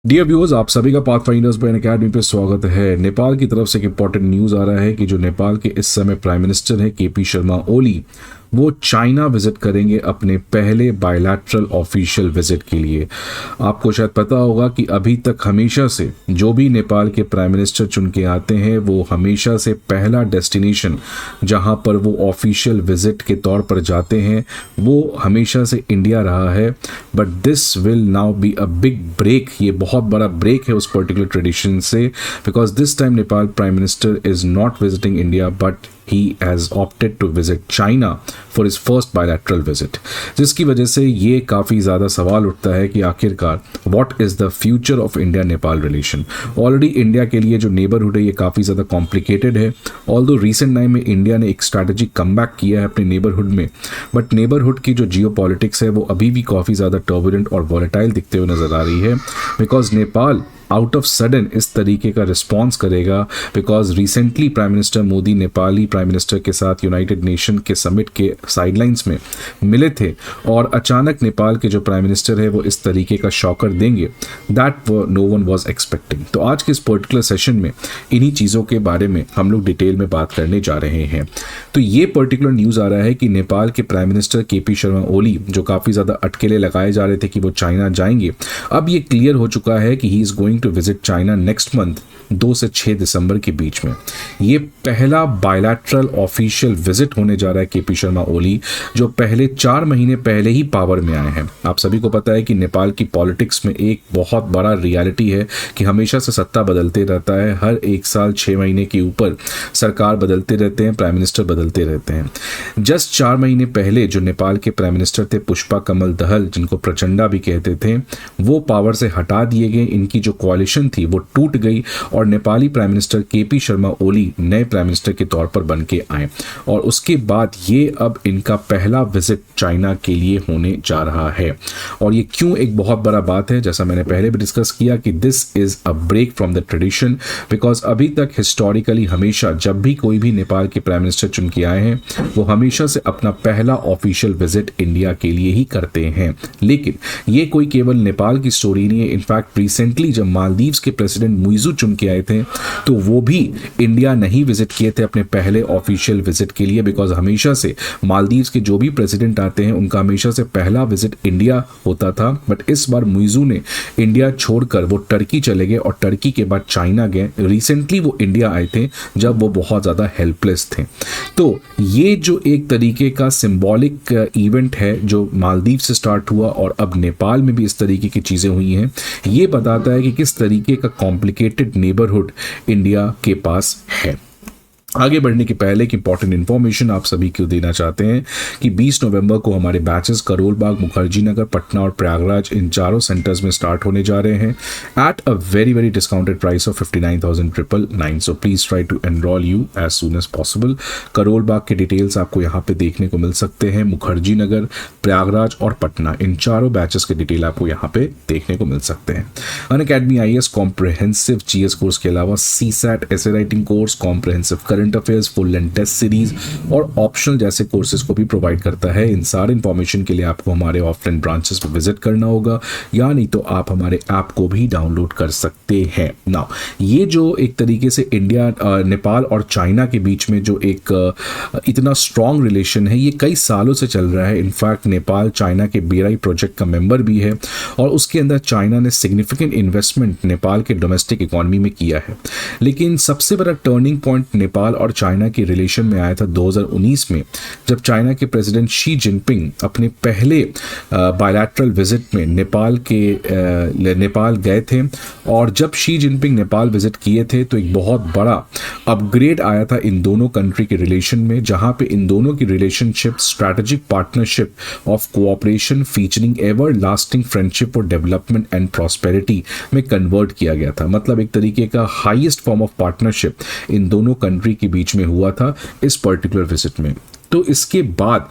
Dear viewers, आप सभी का पाथफाइंडर्स ब्रेन एकेडमी पे स्वागत है। नेपाल की तरफ से एक इंपॉर्टेंट न्यूज़ आ रहा है कि जो नेपाल के इस समय प्राइम मिनिस्टर है केपी शर्मा ओली, वो चाइना विजिट करेंगे अपने पहले बायलैटरल ऑफिशियल विजिट के लिए। आपको शायद पता होगा कि अभी तक हमेशा से जो भी नेपाल के प्राइम मिनिस्टर चुन के आते हैं वो हमेशा से पहला डेस्टिनेशन जहां पर वो ऑफिशियल विजिट के तौर पर जाते हैं वो हमेशा से इंडिया रहा है। But this will now be a big break. ये बहुत बड़ा ब्रेक है उस पर्टिकुलर ट्रेडिशन से, because this time Nepal prime minister is not visiting India but he has opted to visit China for his first bilateral visit, जिसकी वजह से ये काफ़ी ज़्यादा सवाल उठता है कि आखिरकार what is the future of India Nepal relation। Already India के लिए जो नेबरहुड है ये काफ़ी ज़्यादा कॉम्प्लिकेटेड है। ऑल्दो रिसेंट टाइम में इंडिया ने एक स्ट्रैटेजिक कमबैक किया है अपने नेबरहुड में, बट नेबरहुड की जो जियो पॉलिटिक्स है वो अभी भी काफ़ी ज़्यादा टर्बुलेंट और वॉलेटाइल दिखते हुए नज़र आ रही है। Because Nepal out of sudden इस तरीके का रिस्पॉन्स करेगा, because recently prime minister Modi Nepali prime minister के साथ यूनाइटेड नेशन के समिट के साइडलाइंस में मिले थे और अचानक नेपाल के जो प्राइम मिनिस्टर है वो इस तरीके का शॉकर देंगे, that no one was expecting. तो आज के इस पर्टिकुलर सेशन में इन्हीं चीज़ों के बारे में हम लोग डिटेल में बात करने जा रहे हैं। तो ये पर्टिकुलर न्यूज़ आ रहा है कि नेपाल के prime minister K P Sharma Oli, जो काफ़ी ज़्यादा अटकेले लगाए जा रहे थे कि वो चाइना जाएंगे, अब ये क्लियर हो चुका है कि he is going to visit China next month 2 से 6 दिसंबर के बीच में। ये पहला बायलैटरल ऑफिशियल विजिट होने जा रहा है केपी शर्मा ओली, जो पहले 4 महीने पहले ही पावर में आए हैं। आप सभी को पता है कि नेपाल की पॉलिटिक्स में एक बहुत बड़ा रियलिटी है कि हमेशा से सत्ता बदलते रहता है। हर 1 साल 6 महीने के ऊपर सरकार बदलते रहते हैं, प्राइम मिनिस्टर बदलते रहते हैं। जस्ट 4 महीने पहले जो नेपाल के प्राइम मिनिस्टर थे पुष्पा कमल दहल, जिनको प्रचंडा भी कहते थे, वो पावर से हटा दिए गए। इनकी जो कोalition थी वो टूट गई और Nepali prime minister K P Sharma Oli नए प्राइम मिनिस्टर के तौर पर बन के आए। और उसके बाद ये अब इनका पहला विजिट चाइना के लिए होने जा रहा है। और ये क्यों एक बहुत बड़ा बात है, जैसा मैंने पहले भी डिस्कस किया कि this is a break from the tradition, because अभी तक हिस्टोरिकली हमेशा जब भी कोई भी नेपाल के प्राइम मिनिस्टर चुन के आए हैं वो हमेशा से अपना पहला ऑफिशियल विजिट इंडिया के लिए ही करते हैं। लेकिन ये कोई केवल नेपाल की स्टोरी नहीं है। इनफैक्ट रिसेंटली जब मालदीव्स के प्रेसिडेंट मुइज़ू चुन के आए थे तो वो भी इंडिया नहीं विजिट किए थे अपने पहले ऑफिशियल विजिट के लिए, बिकॉज हमेशा से मालदीव्स के जो भी प्रेसिडेंट आते हैं उनका हमेशा से पहला विजिट इंडिया होता था। बट इस बार मुइज़ू ने इंडिया छोड़कर वो टर्की चले गए और टर्की के बाद चाइना गए। रिसेंटली वो इंडिया आए थे जब वो बहुत ज़्यादा हेल्पलेस थे। तो ये जो एक तरीके का सिंबॉलिक इवेंट है जो मालदीव से स्टार्ट हुआ और अब नेपाल में भी इस तरीके की चीज़ें हुई हैं, ये बताता है कि किस तरीके का कॉम्प्लिकेटेड नेबरहुड इंडिया के पास है। आगे बढ़ने के पहले एक इंपॉर्टेंट इन्फॉर्मेशन आप सभी को देना चाहते हैं कि 20 नवंबर को हमारे बैचेस करोल बाग, मुखर्जी नगर, पटना और प्रयागराज इन चारों सेंटर्स में स्टार्ट होने जा रहे हैं at a very very discounted price of 59,999। So please try to enrol you as soon as possible. Karol Bagh के डिटेल्स आपको यहाँ पे देखने को मिल सकते हैं। मुखर्जी नगर, प्रयागराज और पटना, इन चारों बैचेस के डिटेल आपको यहाँ पे देखने को मिल सकते हैं। Unacademy IAS comprehensive GS course के अलावा CSAT ऐसे writing course, comprehensive current affairs, full length test series और ऑप्शनल जैसे कोर्सेज को भी प्रोवाइड करता है। इन सारे इंफॉर्मेशन के लिए आपको हमारे ऑफलाइन ब्रांचेस पर विजिट करना होगा, या नहीं तो आप हमारे ऐप को भी डाउनलोड कर सकते हैं। नाउ ये जो एक तरीके से इंडिया, नेपाल और चाइना के बीच में जो एक इतना स्ट्रॉन्ग रिलेशन है ये कई सालों से चल रहा है। इनफैक्ट नेपाल चाइना के BRI प्रोजेक्ट का मेंबर भी है और उसके अंदर चाइना ने सिग्निफिकेंट इन्वेस्टमेंट नेपाल के डोमेस्टिक इकोनॉमी में किया है। लेकिन सबसे बड़ा टर्निंग पॉइंट नेपाल और चाइना के रिलेशन में आया था 2019 में, जब चाइना के प्रेसिडेंट शी जिनपिंग अपने पहले बायलैटरल विजिट में नेपाल गए थे। और जब शी जिनपिंग नेपाल विजिट किए थे तो एक बहुत बड़ा अपग्रेड आया था इन दोनों कंट्री के रिलेशन में, जहां पे इन दोनों की relationship strategic partnership of cooperation featuring ever lasting friendship और डेवलपमेंट एंड प्रॉस्पेरिटी में कन्वर्ट किया गया था। मतलब एक तरीके का highest form of partnership in दोनों कंट्री के बीच में हुआ था इस पर्टिकुलर विजिट में। तो इसके बाद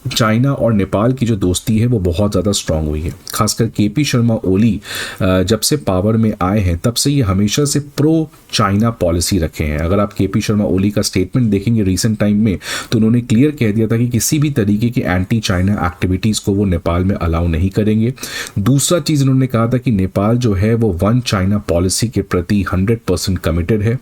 चाइना और नेपाल की जो दोस्ती है वो बहुत ज़्यादा स्ट्रांग हुई है। खासकर केपी शर्मा ओली जब से पावर में आए हैं तब से ये हमेशा से प्रो चाइना पॉलिसी रखे हैं। अगर आप केपी शर्मा ओली का स्टेटमेंट देखेंगे रिसेंट टाइम में तो उन्होंने क्लियर कह दिया था कि किसी भी तरीके की एंटी चाइना एक्टिविटीज़ को वो नेपाल में अलाउ नहीं करेंगे। दूसरा चीज़ उन्होंने कहा था कि नेपाल जो है वो वन चाइना पॉलिसी के प्रति 100% कमिटेड है।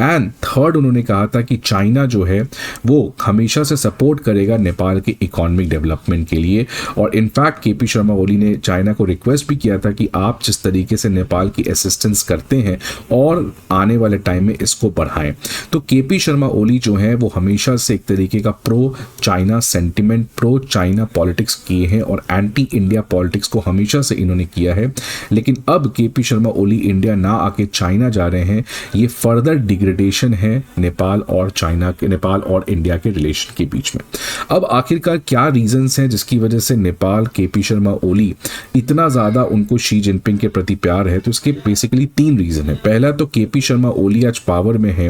एंड थर्ड उन्होंने कहा था कि चाइना जो है वो हमेशा से सपोर्ट करेगा नेपाल के इकोनॉमिक डेवलपमेंट के लिए। और इनफैक्ट केपी शर्मा ओली ने चाइना को रिक्वेस्ट भी किया था कि आप जिस तरीके से नेपाल की असिस्टेंस करते हैं और आने वाले टाइम में इसको बढ़ाएं। तो केपी शर्मा ओली जो है वो हमेशा से एक तरीके का pro China sentiment, pro China politics किए हैं और एंटी इंडिया पॉलिटिक्स को हमेशा से इन्होंने किया है। लेकिन अब केपी शर्मा ओली इंडिया ना आके चाइना जा रहे हैं, ये फर्दर डिग्रेडेशन है नेपाल और इंडिया के रिलेशन के बीच में। अब आखिरकार क्या रीजंस हैं जिसकी वजह से नेपाल केपी शर्मा ओली इतना ज़्यादा उनको शी जिनपिंग के प्रति प्यार है? तो इसके बेसिकली 3 रीज़न है। पहला तो केपी शर्मा ओली आज पावर में है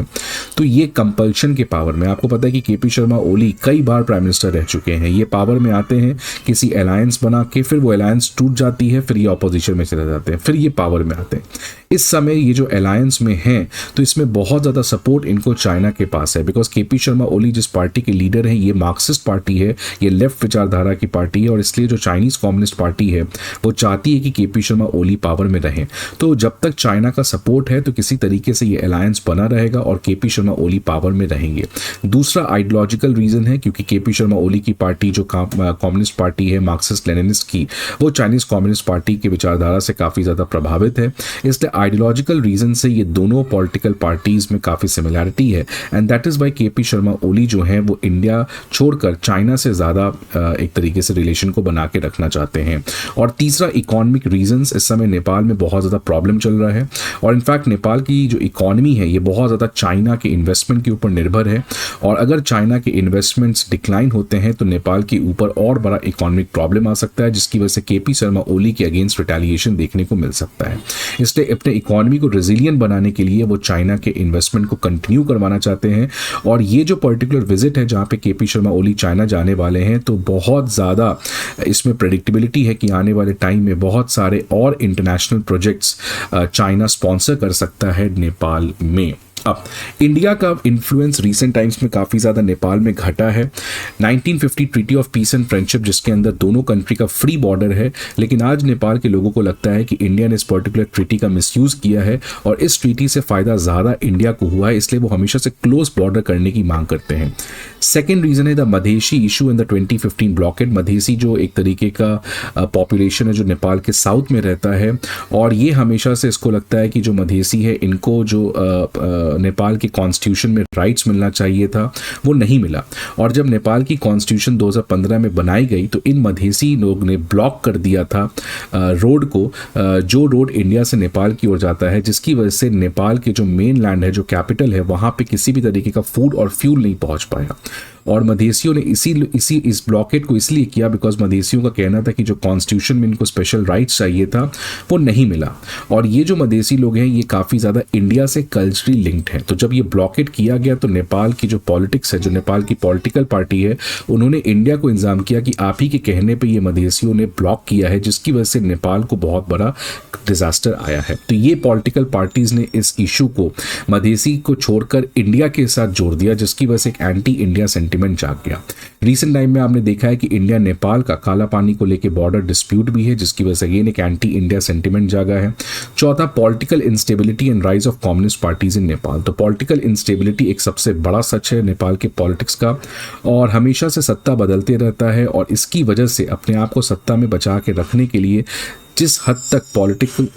तो ये कंपल्शन के पावर में। आपको पता है कि केपी शर्मा ओली कई बार प्राइम मिनिस्टर रह चुके हैं। ये पावर में आते हैं किसी अलायंस बना के, फिर वो अलायंस टूट जाती है, फिर ये ऑपोजिशन में चले जाते हैं, फिर ये पावर में आते हैं। इस समय ये जो अलायंस में हैं तो इसमें बहुत ज़्यादा सपोर्ट इनको चाइना के पास है, बिकॉज केपी शर्मा ओली जिस पार्टी के लीडर हैं ये मार्क्सिस्ट पार्टी है, ये लेफ्ट विचारधारा की पार्टी है। और इसलिए जो चाइनीज़ कम्युनिस्ट पार्टी है वो चाहती है कि केपी शर्मा ओली पावर में रहें। तो जब तक चाइना का सपोर्ट है तो किसी तरीके से ये अलायंस बना रहेगा और केपी शर्मा ओली पावर में रहेंगे। दूसरा आइडियोलॉजिकल रीज़न है, क्योंकि केपी शर्मा ओली की पार्टी जो कम्युनिस्ट पार्टी है मार्क्सिस्ट लेनिनिस्ट की, वो चाइनीज़ कम्युनिस्ट पार्टी की विचारधारा से काफ़ी ज़्यादा प्रभावित है। इसलिए आइडियोलॉजिकल रीज़न से ये दोनों पॉलिटिकल पार्टीज़ में काफ़ी सिमिलैरिटी है। And that is why KP Sharma Oli जो है वो इंडिया छोड़कर चाइना से ज़्यादा एक तरीके से रिलेशन को बना के रखना चाहते हैं। और तीसरा इकोनॉमिक रीजंस, इस समय नेपाल में बहुत ज़्यादा प्रॉब्लम चल रहा है और इनफैक्ट नेपाल की जो इकोनॉमी है ये बहुत ज़्यादा चाइना के इन्वेस्टमेंट के ऊपर निर्भर है। और अगर चाइना के इन्वेस्टमेंट्स डिक्लाइन होते हैं तो नेपाल के ऊपर और बड़ा इकोनॉमिक प्रॉब्लम आ सकता है, जिसकी वजह से केपी शर्मा ओली के अगेंस्ट रिटेलिएशन देखने को मिल सकता है। इसलिए अपने इकोनॉमी को रेजिलियंट बनाने के लिए वो चाइना के इन्वेस्टमेंट को कंटिन्यू करवाना चाहते हैं। और ये जो पर्टिकुलर विजिट है जहाँ पे केपी शर्मा ओली चाइना जाने वाले हैं तो बहुत ज़्यादा इसमें प्रेडिक्टेबिलिटी है कि आने वाले टाइम में बहुत सारे और इंटरनेशनल प्रोजेक्ट्स चाइना स्पॉन्सर कर सकता है नेपाल में। अब इंडिया का इन्फ्लुएंस रिसेंट टाइम्स में काफ़ी ज़्यादा नेपाल में घटा है। 1950 treaty of peace and friendship जिसके अंदर दोनों कंट्री का फ्री बॉर्डर है, लेकिन आज नेपाल के लोगों को लगता है कि इंडिया ने इस पर्टिकुलर ट्रीटी का मिसयूज़ किया है और इस ट्रीटी से फ़ायदा ज़्यादा इंडिया को हुआ है, इसलिए वो हमेशा से क्लोज बॉर्डर करने की मांग करते हैं। सेकेंड रीज़न है the Madhesi issue in the 2015 blockade. Madhesi जो एक तरीके का पॉपुलेशन है जो नेपाल के साउथ में रहता है और ये हमेशा से इसको लगता है कि जो मधेसी है इनको जो नेपाल की कॉन्स्टिट्यूशन में राइट्स मिलना चाहिए था वो नहीं मिला। और जब नेपाल की कॉन्स्टिट्यूशन 2015 में बनाई गई तो इन मधेसी लोग ने ब्लॉक कर दिया था रोड को, जो रोड इंडिया से नेपाल की ओर जाता है, जिसकी वजह से नेपाल के जो मेन लैंड है, जो कैपिटल है, वहाँ पे किसी भी तरीके का फूड और फ्यूल नहीं पहुँच पाया। और मधेसियों ने इस ब्लॉकेट को इसलिए किया बिकॉज मधेसियों का कहना था कि जो कॉन्स्टिट्यूशन में इनको स्पेशल राइट्स चाहिए था वो नहीं मिला। और ये जो मधेसी लोग हैं ये काफ़ी ज़्यादा इंडिया से कल्चरली लिंक्ड हैं। तो जब ये ब्लॉकेट किया गया तो नेपाल की जो पॉलिटिक्स है, जो नेपाल की पॉलिटिकल पार्टी है, उन्होंने इंडिया को इल्ज़ाम किया कि आप ही के कहने पर ये मधेसियों ने ब्लॉक किया है, जिसकी वजह से नेपाल को बहुत बड़ा डिजास्टर आया है। तो ये पॉलिटिकल पार्टीज़ ने इस इशू को मधेसी को छोड़कर इंडिया के साथ जोड़ दिया, जिसकी वजह से एक एंटी इंडिया सेंटिमेंट जाग गया। रीसेंट टाइम में आपने देखा है कि इंडिया नेपाल का काला पानी को लेकर बॉर्डर डिस्प्यूट भी है, जिसकी वजह से अगेन एक एंटी इंडिया सेंटिमेंट जागा है। चौथा, political instability and rise of communist parties in Nepal. तो पॉलिटिकल इंस्टेबिलिटी एक सबसे बड़ा सच है नेपाल के पॉलिटिक्स का, और हमेशा से सत्ता बदलते रहता है और इसकी वजह से अपने आप को सत्ता में बचा के रखने के लिए जिस हद तक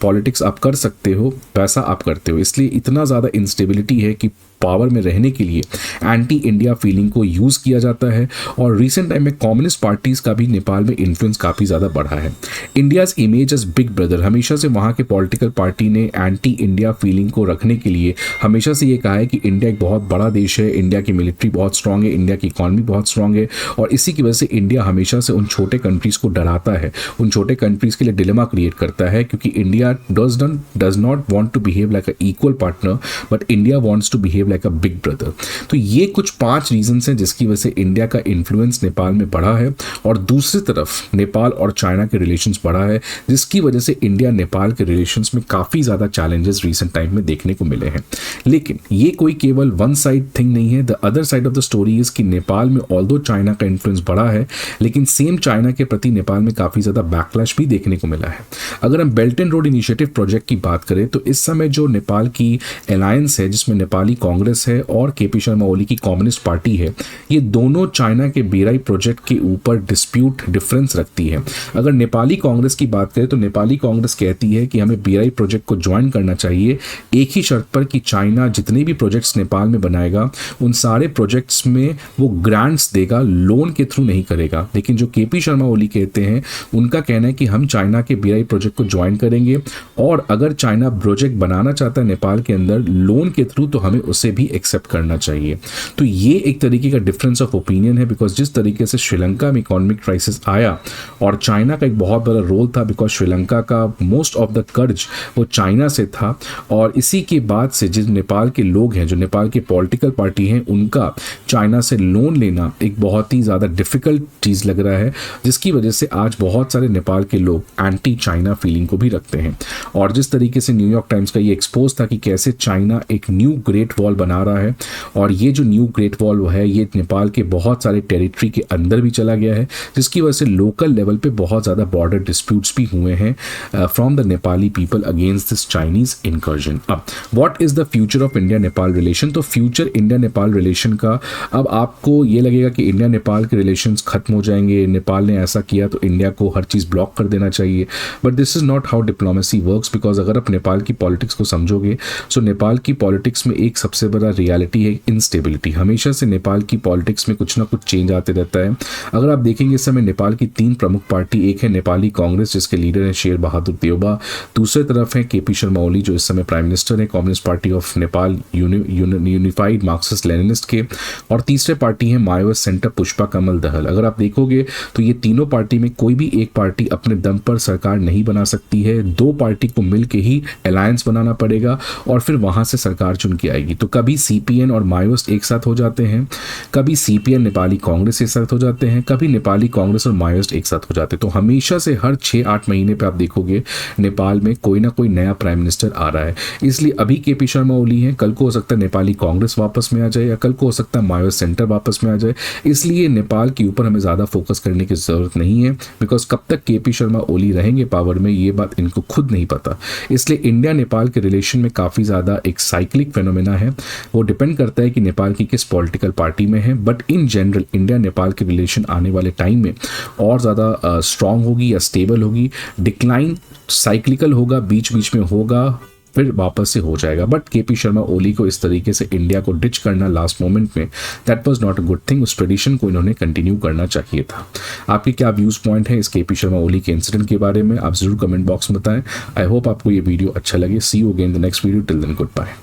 पॉलिटिक्स आप कर सकते हो वैसा आप करते हो। इसलिए इतना ज़्यादा इंस्टेबिलिटी है कि पावर में रहने के लिए एंटी इंडिया फीलिंग को यूज़ किया जाता है। और रिसेंट टाइम में कम्युनिस्ट पार्टीज़ का भी नेपाल में इन्फ्लुएंस काफ़ी ज़्यादा बढ़ा है। India's image as big brother, हमेशा से वहाँ के पॉलिटिकल पार्टी ने एंटी इंडिया फीलिंग को रखने के लिए हमेशा से ये कहा है कि इंडिया एक बहुत बड़ा देश है, इंडिया की मिलिट्री बहुत स्ट्रांग है, इंडिया की इकॉनमी बहुत स्ट्रांग है, और इसी की वजह से इंडिया हमेशा से उन छोटे कंट्रीज़ को डराता है, उन छोटे कंट्रीज़ के लिए डिलेमा क्रिएट करता है, क्योंकि India does not want to behave like a equal partner, but India wants to behave behave like a big brother. तो ये कुछ 5 रीजंस हैं जिसकी वजह से इंडिया का इन्फ्लुएंस नेपाल में बढ़ा है, और दूसरी तरफ नेपाल और चाइना के रिलेशंस बढ़ा है, जिसकी वजह से इंडिया नेपाल के रिलेशंस में काफ़ी ज़्यादा चैलेंजेस रिसेंट टाइम में देखने को मिले हैं। लेकिन ये कोई केवल वन साइड थिंग नहीं है। The other side of the story is कि नेपाल में ऑल्दो चाइना का इन्फ्लुएंस बढ़ा है, लेकिन सेम चाइना के प्रति नेपाल में काफ़ी ज़्यादा बैकलैश भी देखने को मिला है। अगर हम belt and road initiative project की बात करें तो इस समय जो नेपाल की अलायंस है, जिसमें नेपाली कांग्रेस है और केपी शर्मा ओली की कम्युनिस्ट पार्टी है, ये दोनों चाइना के बेराई प्रोजेक्ट के ऊपर डिस्प्यूट डिफरेंस रखती है। अगर नेपाली कांग्रेस की बात करें तो नेपाली कांग्रेस कहती है कि हमें बेराई प्रोजेक्ट को ज्वाइन करना चाहिए, एक ही शर्त पर कि चाइना जितने भी प्रोजेक्ट्स नेपाल में बनाएगा उन सारे प्रोजेक्ट्स में वो ग्रांट्स देगा, लोन के थ्रू नहीं करेगा। लेकिन जो केपी शर्मा ओली कहते हैं, उनका कहना है कि हम चाइना के बेराई प्रोजेक्ट को ज्वाइन करेंगे, और अगर चाइना प्रोजेक्ट बनाना चाहता है नेपाल के अंदर लोन के थ्रू, तो हमें उसे भी एक्सेप्ट करना चाहिए। तो ये एक तरीके का डिफरेंस ऑफ ओपिनियन है, बिकॉज जिस तरीके से श्रीलंका में इकोनॉमिक क्राइसिस आया और चाइना का एक बहुत बड़ा रोल था, बिकॉज श्रीलंका का मोस्ट ऑफ द कर्ज वो चाइना से था, और इसी के बाद से जिस नेपाल के लोग हैं, जो नेपाल की पॉलिटिकल पार्टी हैं, उनका चाइना से लोन लेना एक बहुत ही ज़्यादा डिफिकल्ट चीज़ लग रहा है, जिसकी वजह से आज बहुत सारे नेपाल के लोग एंटी चाइना फीलिंग को भी रखते हैं। और जिस तरीके से न्यूयॉर्क टाइम्स का ये एक्सपोज था कि कैसे चाइना एक न्यू ग्रेट वॉल बना रहा है, और ये जो न्यू ग्रेट वॉल है ये नेपाल के बहुत सारे टेरिटरी के अंदर भी चला गया है, जिसकी वजह से लोकल लेवल पे बहुत ज़्यादा बॉर्डर डिस्प्यूट्स भी हुए हैं from the Nepali people against this Chinese incursion. अब what is the future of India Nepal relation? तो फ्यूचर इंडिया नेपाल रिलेशन का, अब आपको ये लगेगा कि इंडिया नेपाल के रिलेशंस खत्म हो जाएंगे, नेपाल ने ऐसा किया तो इंडिया को हर चीज़ ब्लॉक कर देना चाहिए, but this is not how diplomacy works. Because अगर आप नेपाल की पॉलिटिक्स को समझोगे, सो नेपाल की पॉलिटिक्स में एक सबसे बड़ा रियलिटी है इंस्टेबिलिटी। हमेशा से नेपाल की पॉलिटिक्स में कुछ ना कुछ चेंज आते रहता है। अगर आप देखेंगे इस समय नेपाल की 3 प्रमुख पार्टी, एक है नेपाली कांग्रेस जिसके लीडर हैं शेर बहादुर देउबा, दूसरे तरफ है केपी शर्मा ओली जो इस समय प्राइम मिनिस्टर है communist party of Nepal unified Marxist Leninist के, और तीसरे पार्टी है मायावती सेंटर पुष्पा कमल दहल। अगर आप देखोगे तो ये तीनों पार्टी में कोई भी एक पार्टी अपने दम पर सरकार नहीं बना सकती है, 2 पार्टी को मिलकर ही अलायंस बनाना पड़ेगा और फिर वहां से सरकार चुन के आएगी। तो कभी सीपीएन और मायावती एक साथ हो जाते हैं, कभी सीपीएन नेपाली कांग्रेस एक साथ हो जाते हैं, कभी नेपाली कांग्रेस और मायावती एक साथ हो जाते हैं। तो हमेशा से हर 6-8 महीने पे आप देखोगे नेपाल में कोई ना कोई नया प्राइम मिनिस्टर आ रहा है। इसलिए अभी केपी शर्मा ओली हैं, कल को हो सकता है नेपाली कांग्रेस वापस में आ जाए, या कल को हो सकता है मायावती सेंटर वापस में आ जाए। इसलिए नेपाल के ऊपर हमें ज़्यादा फोकस करने की ज़रूरत नहीं है, बिकॉज कब तक केपी शर्मा ओली रहेंगे पावर में ये बात इनको खुद नहीं पता। इसलिए इंडिया नेपाल के रिलेशन में काफ़ी ज़्यादा एक साइक्लिक फेनोमेना है, वो डिपेंड करता है कि नेपाल की किस पॉलिटिकल पार्टी में है। But in general India Nepal के रिलेशन आने वाले टाइम में और ज़्यादा स्ट्रांग होगी या स्टेबल होगी। डिक्लाइन साइक्लिकल होगा, बीच बीच में होगा, फिर वापस से हो जाएगा। बट केपी शर्मा ओली को इस तरीके से इंडिया को डिच करना लास्ट मोमेंट में, that was not a good thing. उस ट्रेडिशन को इन्होंने कंटिन्यू करना चाहिए था। आपके क्या व्यूज पॉइंट है इस केपी शर्मा ओली के इंसिडेंट के बारे में, आप जरूर कमेंट बॉक्स में बताएं। आई होप आपको ये वीडियो अच्छा लगे। See you again the next video, till then good bye.